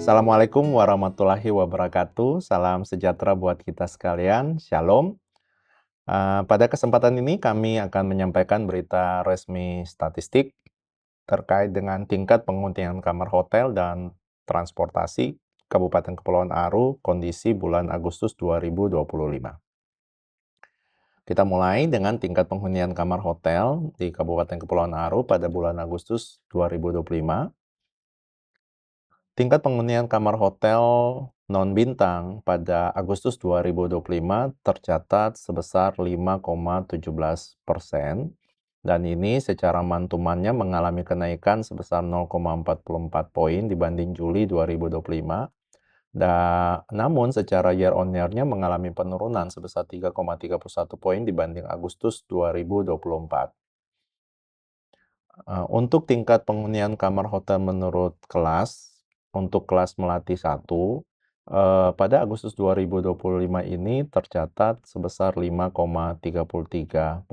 Assalamualaikum warahmatullahi wabarakatuh. Salam sejahtera buat kita sekalian. Shalom. Pada kesempatan ini kami akan menyampaikan berita resmi statistik terkait dengan tingkat penghunian kamar hotel dan transportasi Kabupaten Kepulauan Aru kondisi bulan Agustus 2025. Kita mulai dengan tingkat penghunian kamar hotel di Kabupaten Kepulauan Aru pada bulan Agustus 2025. Tingkat penghunian kamar hotel non-bintang pada Agustus 2025 tercatat sebesar 5,17%, dan ini secara mantumannya mengalami kenaikan sebesar 0,44 poin dibanding Juli 2025, namun secara year on year-nya mengalami penurunan sebesar 3,31 poin dibanding Agustus 2024. Untuk tingkat penghunian kamar hotel menurut kelas, untuk kelas Melati 1, pada Agustus 2025 ini tercatat sebesar 5,33%,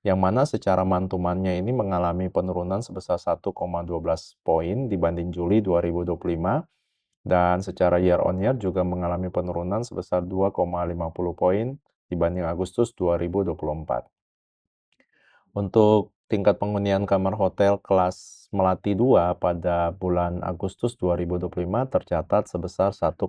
yang mana secara mantumannya ini mengalami penurunan sebesar 1,12 poin dibanding Juli 2025, dan secara year on year juga mengalami penurunan sebesar 2,50 poin dibanding Agustus 2024. Untuk tingkat penghunian kamar hotel kelas Melati 2 pada bulan Agustus 2025 tercatat sebesar 1,69%,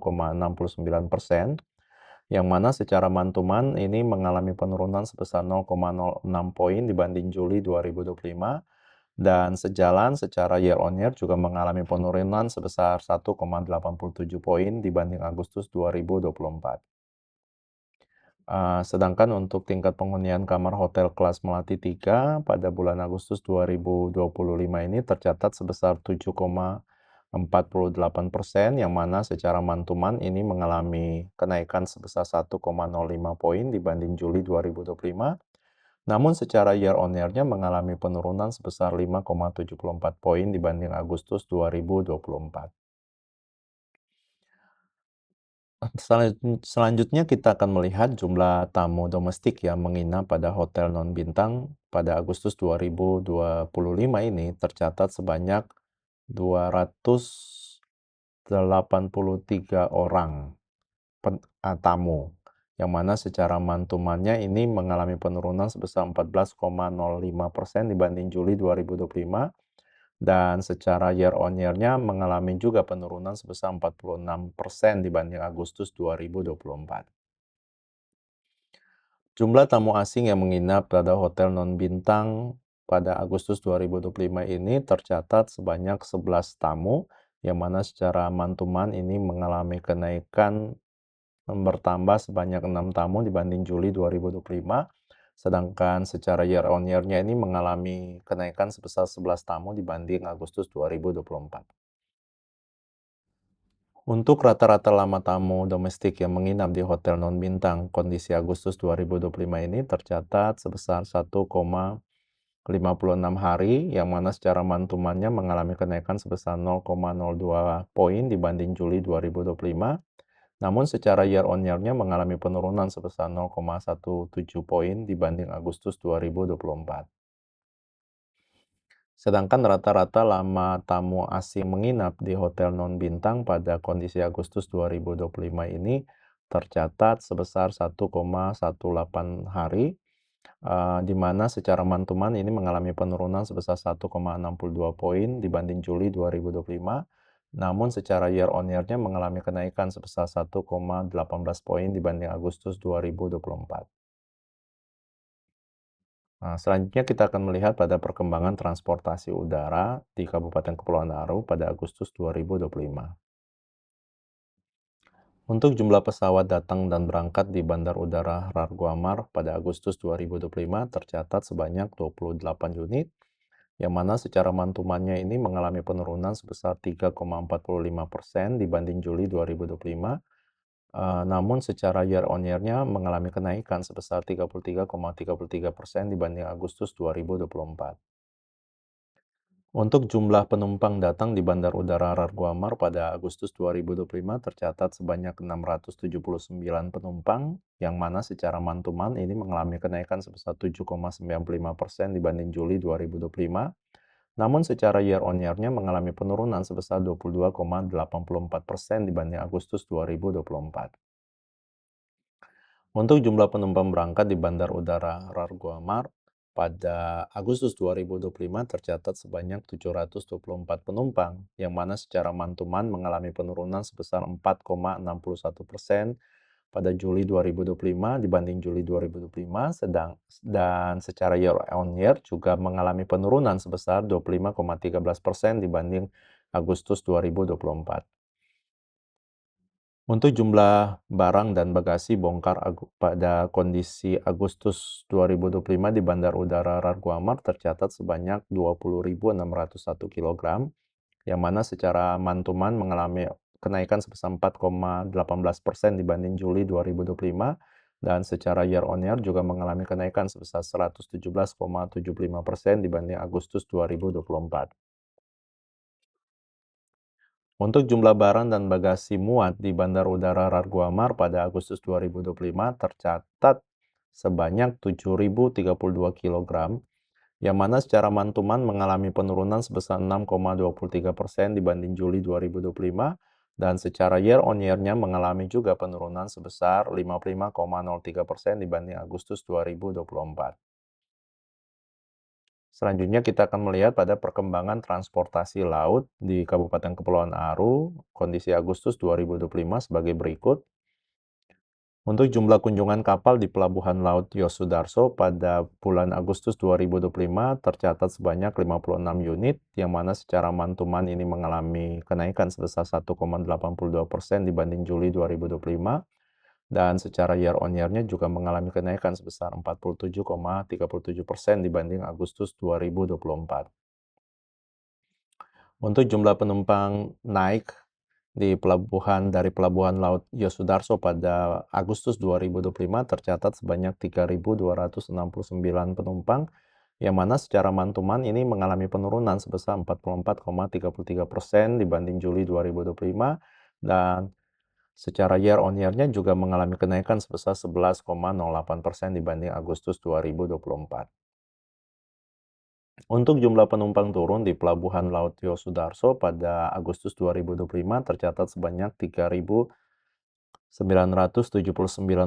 yang mana secara mantuman ini mengalami penurunan sebesar 0,06 poin dibanding Juli 2025, dan sejalan secara year on year juga mengalami penurunan sebesar 1,87 poin dibanding Agustus 2024. Sedangkan untuk tingkat penghunian kamar hotel kelas Melati 3 pada bulan Agustus 2025 ini tercatat sebesar 7,48%, yang mana secara mantuman ini mengalami kenaikan sebesar 1,05 poin dibanding Juli 2025, namun secara year on year-nya mengalami penurunan sebesar 5,74 poin dibanding Agustus 2024. Selanjutnya kita akan melihat jumlah tamu domestik yang menginap pada hotel non-bintang pada Agustus 2025 ini tercatat sebanyak 283 orang tamu, yang mana secara mantumannya ini mengalami penurunan sebesar 14,05% dibanding Juli 2025, dan secara year on year-nya mengalami juga penurunan sebesar 46% dibanding Agustus 2024. Jumlah tamu asing yang menginap pada hotel non-bintang pada Agustus 2025 ini tercatat sebanyak 11 tamu, yang mana secara mantuman ini mengalami kenaikan bertambah sebanyak 6 tamu dibanding Juli 2025, sedangkan secara year on year-nya ini mengalami kenaikan sebesar 11 tamu dibanding Agustus 2024. Untuk rata-rata lama tamu domestik yang menginap di hotel non-bintang kondisi Agustus 2025 ini tercatat sebesar 1,56 hari, yang mana secara mantumannya mengalami kenaikan sebesar 0,02 poin dibanding Juli 2025, namun secara year on year-nya mengalami penurunan sebesar 0,17 poin dibanding Agustus 2024. Sedangkan rata-rata lama tamu asing menginap di hotel non-bintang pada kondisi Agustus 2025 ini tercatat sebesar 1,18 hari, di mana secara mantuman ini mengalami penurunan sebesar 1,62 poin dibanding Juli 2025, namun secara year on year-nya mengalami kenaikan sebesar 1,18 poin dibanding Agustus 2024. Selanjutnya kita akan melihat pada perkembangan transportasi udara di Kabupaten Kepulauan Aru pada Agustus 2025. Untuk jumlah pesawat datang dan berangkat di Bandar Udara Raguamar pada Agustus 2025 tercatat sebanyak 28 unit, yang mana secara mantumannya ini mengalami penurunan sebesar 3,45% dibanding Juli 2025, namun secara year on year-nya mengalami kenaikan sebesar 33,33% dibanding Agustus 2024. Untuk jumlah penumpang datang di Bandar Udara Raguamar pada Agustus 2025 tercatat sebanyak 679 penumpang, yang mana secara mantuman ini mengalami kenaikan sebesar 7,95% dibanding Juli 2025, namun secara year on year-nya mengalami penurunan sebesar 22,84% dibanding Agustus 2024. Untuk jumlah penumpang berangkat di Bandar Udara Rargoamar pada Agustus 2025 tercatat sebanyak 724 penumpang, yang mana secara month-to-month mengalami penurunan sebesar 4,61% pada Juli 2025 dibanding Juli 2025, dan secara year on year juga mengalami penurunan sebesar 25,13% dibanding Agustus 2024. Untuk jumlah barang dan bagasi bongkar pada kondisi Agustus 2025 di Bandar Udara Rargoamar tercatat sebanyak 20.601 kg, yang mana secara month-to-month mengalami kenaikan sebesar 4,18% dibanding Juli 2025, dan secara year on year juga mengalami kenaikan sebesar 117,75% dibanding Agustus 2024. Untuk jumlah barang dan bagasi muat di Bandar Udara Rargoamar pada Agustus 2025 tercatat sebanyak 7.032 kg, yang mana secara month-to-month mengalami penurunan sebesar 6,23% dibanding Juli 2025, dan secara year on year-nya mengalami juga penurunan sebesar 55,03% dibanding Agustus 2024. Selanjutnya kita akan melihat pada perkembangan transportasi laut di Kabupaten Kepulauan Aru, kondisi Agustus 2025 sebagai berikut. Untuk jumlah kunjungan kapal di Pelabuhan Laut Yosudarso pada bulan Agustus 2025 tercatat sebanyak 56 unit, yang mana secara month-to-month ini mengalami kenaikan sebesar 1,82% dibanding Juli 2025, dan secara year on year-nya juga mengalami kenaikan sebesar 47,37% dibanding Agustus 2024. Untuk jumlah penumpang naik dari Pelabuhan Laut Yosudarso pada Agustus 2025 tercatat sebanyak 3.269 penumpang, yang mana secara month-to-month ini mengalami penurunan sebesar 44,33% dibanding Juli 2025, dan secara year on year-nya juga mengalami kenaikan sebesar 11,08% dibanding Agustus 2024. Untuk jumlah penumpang turun di Pelabuhan Laut Yosudarso pada Agustus 2025 tercatat sebanyak 3.979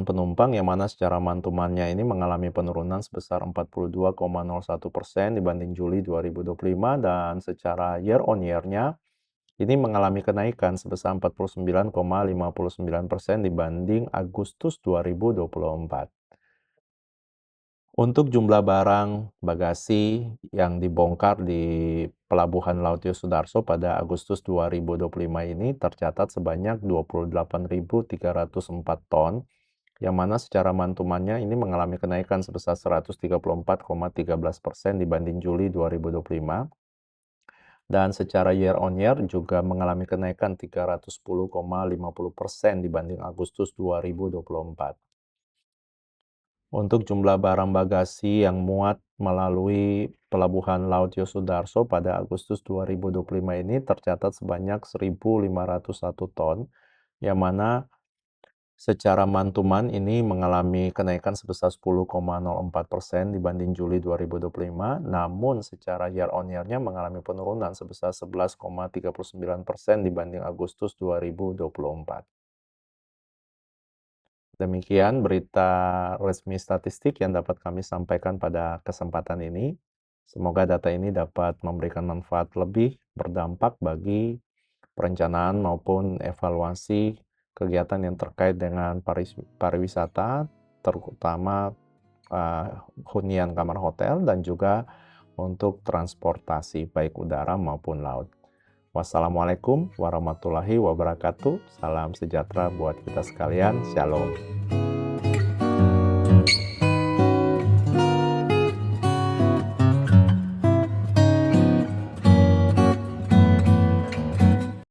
penumpang, yang mana secara month-to-month-nya ini mengalami penurunan sebesar 42,01% dibanding Juli 2025, dan secara year on year-nya ini mengalami kenaikan sebesar 49,59% dibanding Agustus 2024. Untuk jumlah barang bagasi yang dibongkar di Pelabuhan Laut Yosudarso pada Agustus 2025 ini tercatat sebanyak 28.304 ton, yang mana secara month-to-month-nya ini mengalami kenaikan sebesar 134,13% dibanding Juli 2025, dan secara year on year juga mengalami kenaikan 310,50% dibanding Agustus 2024. Untuk jumlah barang bagasi yang muat melalui Pelabuhan Laut Yosudarso pada Agustus 2025 ini tercatat sebanyak 1.501 ton, yang mana secara month-to-month ini mengalami kenaikan sebesar 10,04% dibanding Juli 2025, namun secara year on year-nya mengalami penurunan sebesar 11,39% dibanding Agustus 2024. Demikian berita resmi statistik yang dapat kami sampaikan pada kesempatan ini. Semoga data ini dapat memberikan manfaat lebih berdampak bagi perencanaan maupun evaluasi kegiatan yang terkait dengan pariwisata, terutama hunian kamar hotel, dan juga untuk transportasi baik udara maupun laut. Wassalamualaikum warahmatullahi wabarakatuh. Salam sejahtera buat kita sekalian. Shalom.